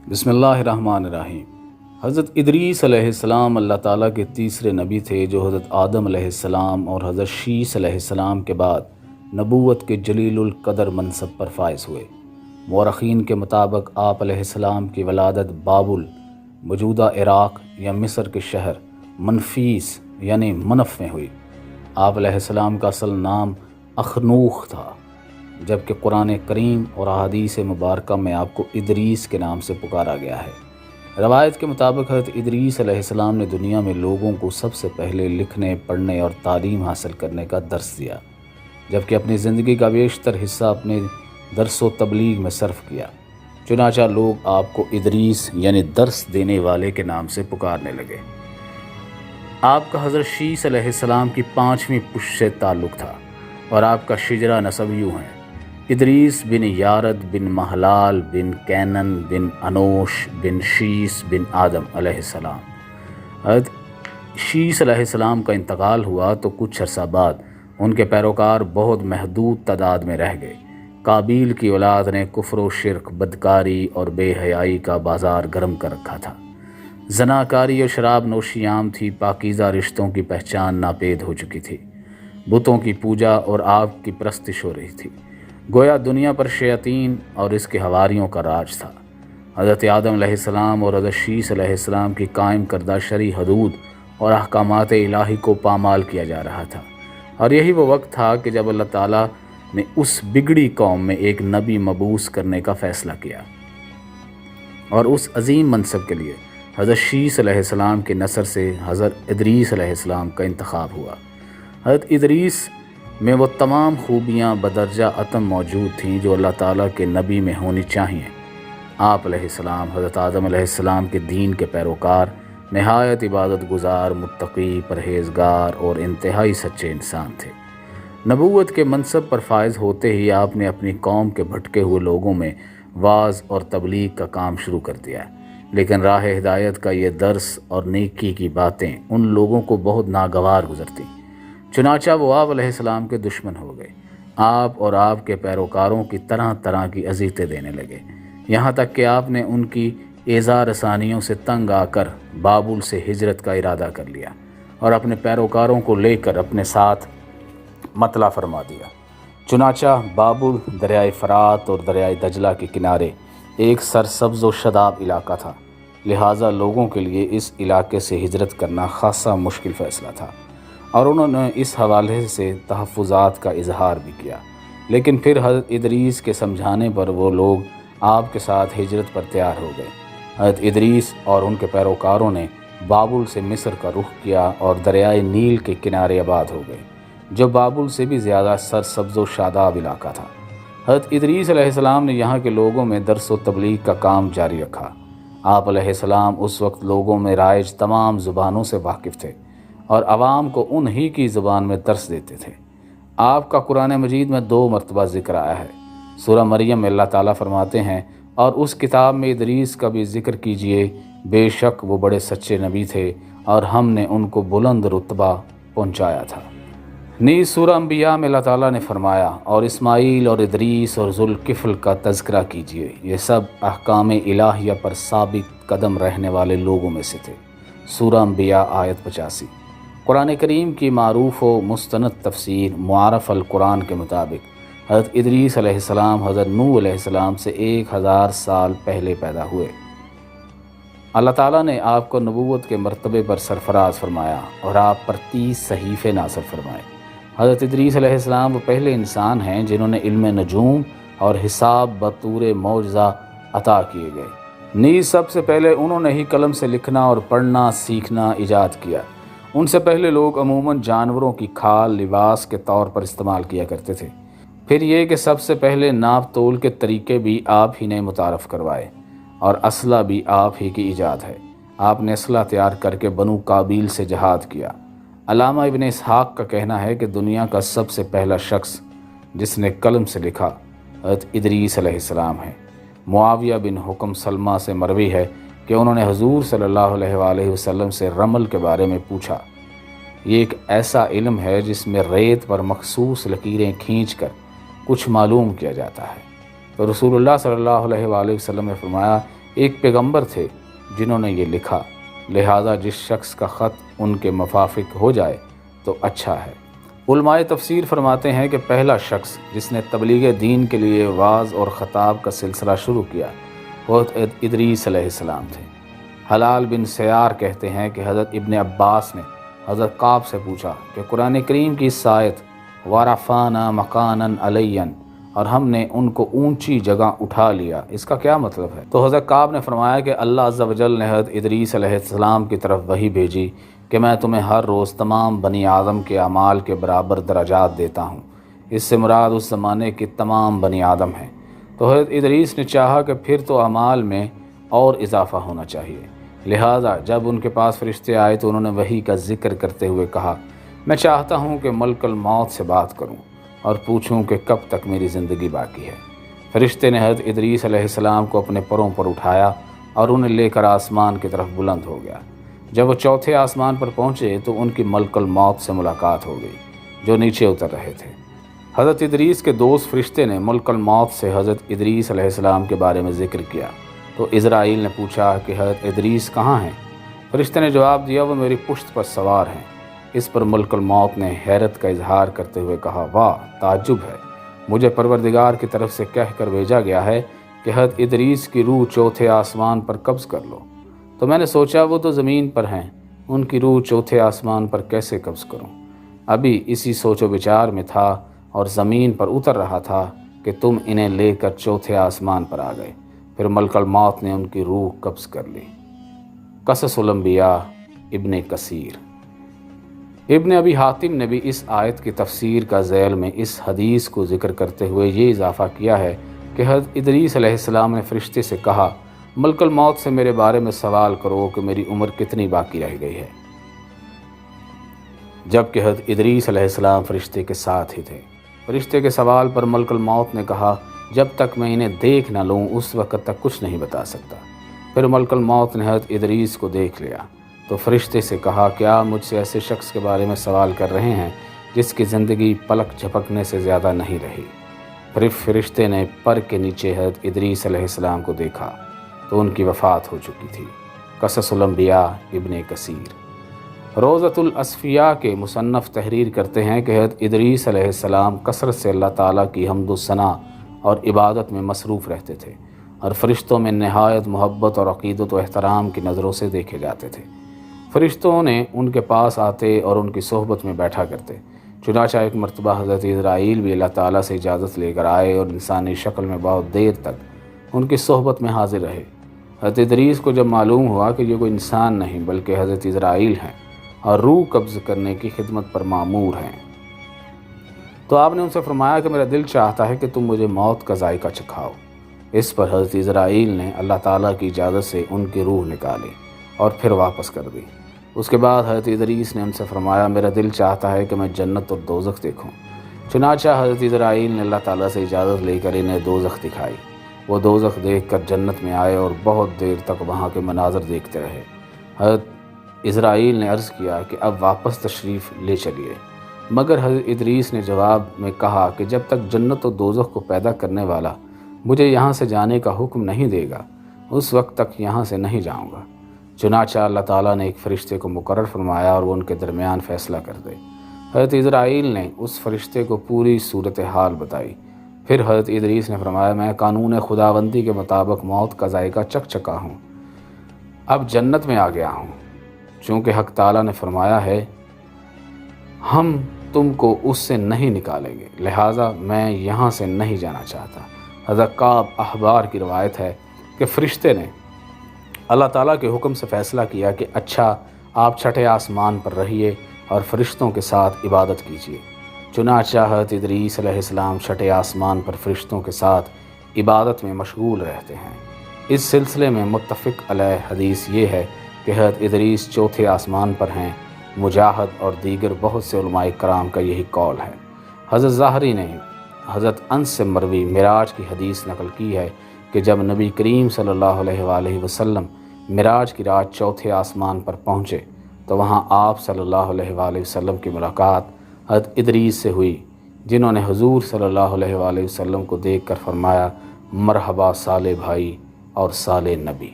بسم اللہ الرحمن الرحیم۔ حضرت ادریس علیہ السلام اللہ تعالیٰ کے تیسرے نبی تھے جو حضرت آدم علیہ السلام اور حضرت شیس علیہ السلام کے بعد نبوت کے جلیل القدر منصب پر فائز ہوئے۔ مورخین کے مطابق آپ علیہ السلام کی ولادت بابل موجودہ عراق یا مصر کے شہر منفیس یعنی منف میں ہوئی۔ آپ علیہ السلام کا اصل نام اخنوخ تھا، جبکہ قرآن کریم اور احادیث مبارکہ میں آپ کو ادریس کے نام سے پکارا گیا ہے۔ روایت کے مطابق حضرت ادریس علیہ السلام نے دنیا میں لوگوں کو سب سے پہلے لکھنے، پڑھنے اور تعلیم حاصل کرنے کا درس دیا، جبکہ اپنی زندگی کا بیشتر حصہ اپنے درس و تبلیغ میں صرف کیا۔ چنانچہ لوگ آپ کو ادریس یعنی درس دینے والے کے نام سے پکارنے لگے۔ آپ کا حضرت شیس علیہ السلام کی 5ویں پشت سے تعلق تھا اور آپ کا شجرہ نسب یوں ہے: ادریس بن یارد بن مہلال بن کینن بن انوش بن شیس بن آدم علیہ السلام۔ حضرت شیس علیہ السلام کا انتقال ہوا تو کچھ عرصہ بعد ان کے پیروکار بہت محدود تعداد میں رہ گئے۔ قابیل کی اولاد نے کفر و شرک، بدکاری اور بے حیائی کا بازار گرم کر رکھا تھا۔ زناکاری اور شراب نوشی عام تھی، پاکیزہ رشتوں کی پہچان ناپید ہو چکی تھی، بتوں کی پوجا اور آگ کی پرستش ہو رہی تھی، گویا دنیا پر شیاطین اور اس کے حواریوں کا راج تھا۔ حضرت آدم علیہ السلام اور حضرت شیس علیہ السلام کی قائم کردہ شرعی حدود اور احکامات الہی کو پامال کیا جا رہا تھا، اور یہی وہ وقت تھا کہ جب اللہ تعالیٰ نے اس بگڑی قوم میں ایک نبی مبعوث کرنے کا فیصلہ کیا، اور اس عظیم منصب کے لیے حضرت شیس علیہ السلام کے نسل سے حضرت ادریس علیہ السلام کا انتخاب ہوا۔ حضرت ادریس میں وہ تمام خوبیاں بدرجہ اتم موجود تھیں جو اللہ تعالیٰ کے نبی میں ہونی چاہیے۔ آپ علیہ السلام حضرت آدم علیہ السلام کے دین کے پیروکار، نہایت عبادت گزار، متقی، پرہیزگار اور انتہائی سچے انسان تھے۔ نبوت کے منصب پر فائز ہوتے ہی آپ نے اپنی قوم کے بھٹکے ہوئے لوگوں میں واعظ اور تبلیغ کا کام شروع کر دیا، لیکن راہ ہدایت کا یہ درس اور نیکی کی باتیں ان لوگوں کو بہت ناگوار گزرتی، چنانچہ وہ آپ علیہ السلام کے دشمن ہو گئے۔ آپ اور آپ کے پیروکاروں کی طرح طرح کی اذیتیں دینے لگے، یہاں تک کہ آپ نے ان کی ایذا رسانیوں سے تنگ آ کر بابل سے ہجرت کا ارادہ کر لیا اور اپنے پیروکاروں کو لے کر اپنے ساتھ مطلع فرما دیا۔ چنانچہ بابل دریائے فرات اور دریائے دجلہ کے کنارے ایک سرسبز و شاداب علاقہ تھا، لہٰذا لوگوں کے لیے اس علاقے سے ہجرت کرنا خاصا مشکل فیصلہ تھا، اور انہوں نے اس حوالے سے تحفظات کا اظہار بھی کیا۔ لیکن پھر حضرت ادریس کے سمجھانے پر وہ لوگ آپ کے ساتھ ہجرت پر تیار ہو گئے۔ حضرت ادریس اور ان کے پیروکاروں نے بابل سے مصر کا رخ کیا اور دریائے نیل کے کنارے آباد ہو گئے، جو بابل سے بھی زیادہ سرسبز و شاداب علاقہ تھا۔ حضرت ادریس علیہ السلام نے یہاں کے لوگوں میں درس و تبلیغ کا کام جاری رکھا۔ آپ علیہ السلام اس وقت لوگوں میں رائج تمام زبانوں سے واقف تھے اور عوام کو انہی کی زبان میں درس دیتے تھے۔ آپ کا قرآن مجید میں 2 مرتبہ ذکر آیا ہے۔ سورہ مریم میں اللہ تعالیٰ فرماتے ہیں: اور اس کتاب میں ادریس کا بھی ذکر کیجئے، بے شک وہ بڑے سچے نبی تھے اور ہم نے ان کو بلند رتبہ پہنچایا تھا۔ نیز سورہ انبیاء میں اللہ تعالیٰ نے فرمایا: اور اسماعیل اور ادریس اور ذوالکفل کا تذکرہ کیجئے، یہ سب احکام الہیہ پر ثابت قدم رہنے والے لوگوں میں سے تھے۔ سورہ انبیاء آیت 85۔ قرآن کریم کی معروف و مستند تفسیر معارف القرآن کے مطابق حضرت ادریس علیہ السلام حضرت نوح علیہ السلام سے 1000 سال پہلے پیدا ہوئے۔ اللہ تعالیٰ نے آپ کو نبوت کے مرتبے پر سرفراز فرمایا اور آپ پر 30 صحیفے نازل فرمائے۔ حضرت ادریس علیہ السلام وہ پہلے انسان ہیں جنہوں نے علم نجوم اور حساب بطور معجزہ عطا کیے گئے۔ نیز سب سے پہلے انہوں نے ہی قلم سے لکھنا اور پڑھنا سیکھنا ایجاد کیا۔ ان سے پہلے لوگ عموماً جانوروں کی کھال لباس کے طور پر استعمال کیا کرتے تھے۔ پھر یہ کہ سب سے پہلے ناپ تول کے طریقے بھی آپ ہی نے متعارف کروائے، اور اسلحہ بھی آپ ہی کی ایجاد ہے۔ آپ نے اسلحہ تیار کر کے بنو قابیل سے جہاد کیا۔ علامہ ابن اسحاق کا کہنا ہے کہ دنیا کا سب سے پہلا شخص جس نے قلم سے لکھا حضرت ادریس علیہ السلام ہے۔ معاویہ بن حکم سلمہ سے مروی ہے کہ انہوں نے حضور صلی اللہ علیہ وآلہ وسلم سے رمل کے بارے میں پوچھا۔ یہ ایک ایسا علم ہے جس میں ریت پر مخصوص لکیریں کھینچ کر کچھ معلوم کیا جاتا ہے۔ تو رسول اللہ صلی اللہ علیہ وآلہ وسلم نے فرمایا ایک پیغمبر تھے جنہوں نے یہ لکھا، لہٰذا جس شخص کا خط ان کے موافق ہو جائے تو اچھا ہے۔ علماء تفسیر فرماتے ہیں کہ پہلا شخص جس نے تبلیغ دین کے لیے وعظ اور خطاب کا سلسلہ شروع کیا وہ ادریس علیہ السلام تھے۔ حلال بن سیار کہتے ہیں کہ حضرت ابن عباس نے حضرت کعب سے پوچھا کہ قرآن کریم کی اس آیت وَرَفَعْنَا مَكَانًا عَلِيًّا اور ہم نے ان کو اونچی جگہ اٹھا لیا، اس کا کیا مطلب ہے؟ تو حضرت کعب نے فرمایا کہ اللہ عز و جل نے حضرت ادریس علیہ السلام کی طرف وحی بھیجی کہ میں تمہیں ہر روز تمام بنی آدم کے اعمال کے برابر درجات دیتا ہوں۔ اس سے مراد اس زمانے کے تمام بنی آدم ہیں۔ تو حضرت ادریس نے چاہا کہ پھر تو اعمال میں اور اضافہ ہونا چاہیے، لہٰذا جب ان کے پاس فرشتے آئے تو انہوں نے وحی کا ذکر کرتے ہوئے کہا، میں چاہتا ہوں کہ ملک الموت سے بات کروں اور پوچھوں کہ کب تک میری زندگی باقی ہے۔ فرشتے نے حضرت ادریس علیہ السلام کو اپنے پروں پر اٹھایا اور انہیں لے کر آسمان کی طرف بلند ہو گیا۔ جب وہ چوتھے آسمان پر پہنچے تو ان کی ملک الموت سے ملاقات ہو گئی جو نیچے اتر رہے تھے۔ حضرت ادریس کے دوست فرشتے نے ملک الموت سے حضرت ادریس علیہ السلام کے بارے میں ذکر کیا تو اسرائیل نے پوچھا کہ حضرت ادریس کہاں ہیں؟ فرشتے نے جواب دیا، وہ میری پشت پر سوار ہیں۔ اس پر ملک الموت نے حیرت کا اظہار کرتے ہوئے کہا، واہ، تعجب ہے، مجھے پروردگار کی طرف سے کہہ کر بھیجا گیا ہے کہ حضرت ادریس کی روح چوتھے آسمان پر قبض کر لو۔ تو میں نے سوچا وہ تو زمین پر ہیں، ان کی روح چوتھے آسمان پر کیسے قبض کروں؟ ابھی اسی سوچ و بچار میں تھا اور زمین پر اتر رہا تھا کہ تم انہیں لے کر چوتھے آسمان پر آ گئے، پھر ملک الموت نے ان کی روح قبض کر لی۔ قصص الانبیاء ابن کثیر۔ ابن ابی حاتم نے بھی اس آیت کی تفسیر کا ذیل میں اس حدیث کو ذکر کرتے ہوئے یہ اضافہ کیا ہے کہ حضرت ادریس علیہ السلام نے فرشتے سے کہا، ملک الموت سے میرے بارے میں سوال کرو کہ میری عمر کتنی باقی رہ گئی ہے، جبکہ حضرت ادریس علیہ السلام فرشتے کے ساتھ ہی تھے۔ فرشتے کے سوال پر ملک الموت نے کہا، جب تک میں انہیں دیکھ نہ لوں اس وقت تک کچھ نہیں بتا سکتا۔ پھر ملک الموت نے حضرت ادریس کو دیکھ لیا تو فرشتے سے کہا، کیا مجھ سے ایسے شخص کے بارے میں سوال کر رہے ہیں جس کی زندگی پلک جھپکنے سے زیادہ نہیں رہی؟ پھر فرشتے نے پر کے نیچے حضرت ادریس علیہ السلام کو دیکھا تو ان کی وفات ہو چکی تھی۔ قصص الانبیاء ابن کثیر۔ روضۃ الاصفیاء کے مصنف تحریر کرتے ہیں کہ حضرت ادریس علیہ السلام کثرت سے اللہ تعالیٰ کی حمد و ثنا اور عبادت میں مصروف رہتے تھے اور فرشتوں میں نہایت محبت اور عقیدت و احترام کی نظروں سے دیکھے جاتے تھے۔ فرشتوں نے ان کے پاس آتے اور ان کی صحبت میں بیٹھا کرتے۔ چنانچہ ایک مرتبہ حضرت اسرائیل بھی اللہ تعالیٰ سے اجازت لے کر آئے اور انسانی شکل میں بہت دیر تک ان کی صحبت میں حاضر رہے۔ حضرت ادریس کو جب معلوم ہوا کہ یہ کوئی انسان نہیں بلکہ حضرت اسرائیل ہیں اور روح قبض کرنے کی خدمت پر مامور ہیں، تو آپ نے ان سے فرمایا کہ میرا دل چاہتا ہے کہ تم مجھے موت کا ذائقہ چکھاؤ۔ اس پر حضرت اسرائیل نے اللہ تعالیٰ کی اجازت سے ان کی روح نکالی اور پھر واپس کر دی۔ اس کے بعد حضرت ادریس نے ان سے فرمایا، میرا دل چاہتا ہے کہ میں جنت اور دوزخ دیکھوں۔ چنانچہ حضرت اسرائیل نے اللہ تعالیٰ سے اجازت لے کر انہیں دوزخ دکھائی۔ وہ دوزخ دیکھ کر جنت میں آئے اور بہت دیر تک وہاں کے مناظر دیکھتے رہے۔ حضرت اسرائیل نے عرض کیا کہ اب واپس تشریف لے چلیے، مگر حضرت ادریس نے جواب میں کہا کہ جب تک جنت و دوزخ کو پیدا کرنے والا مجھے یہاں سے جانے کا حکم نہیں دے گا اس وقت تک یہاں سے نہیں جاؤں گا۔ چنانچہ اللہ تعالیٰ نے ایک فرشتے کو مقرر فرمایا اور وہ ان کے درمیان فیصلہ کر دے۔ حضرت اسرائیل نے اس فرشتے کو پوری صورتحال بتائی۔ پھر حضرت ادریس نے فرمایا، میں قانون خداوندی کے مطابق موت کا ذائقہ چکھ چکا ہوں، اب جنت میں آ گیا ہوں، چونکہ حق تعالیٰ نے فرمایا ہے ہم تم کو اس سے نہیں نکالیں گے، لہٰذا میں یہاں سے نہیں جانا چاہتا۔ حضرت کعب احبار کی روایت ہے کہ فرشتے نے اللہ تعالیٰ کے حکم سے فیصلہ کیا کہ اچھا آپ چھٹے آسمان پر رہیے اور فرشتوں کے ساتھ عبادت کیجیے۔ چنانچہ حضرت ادریس علیہ السلام چھٹے آسمان پر فرشتوں کے ساتھ عبادت میں مشغول رہتے ہیں۔ اس سلسلے میں متفق علیہ حدیث یہ ہے کہ حضرت ادریس چوتھے آسمان پر ہیں۔ مجاہد اور دیگر بہت سے علماء کرام کا یہی قول ہے۔ حضرت ظاہری نے حضرت انس سے مروی معراج کی حدیث نقل کی ہے کہ جب نبی کریم صلی اللہ علیہ وآلہ وسلم معراج کی رات چوتھے آسمان پر پہنچے تو وہاں آپ صلی اللہ علیہ وآلہ وسلم کی ملاقات حضرت ادریس سے ہوئی، جنہوں نے حضور صلی اللہ علیہ وآلہ وسلم کو دیکھ کر فرمایا، مرحبا صالح بھائی، اور سال نبی۔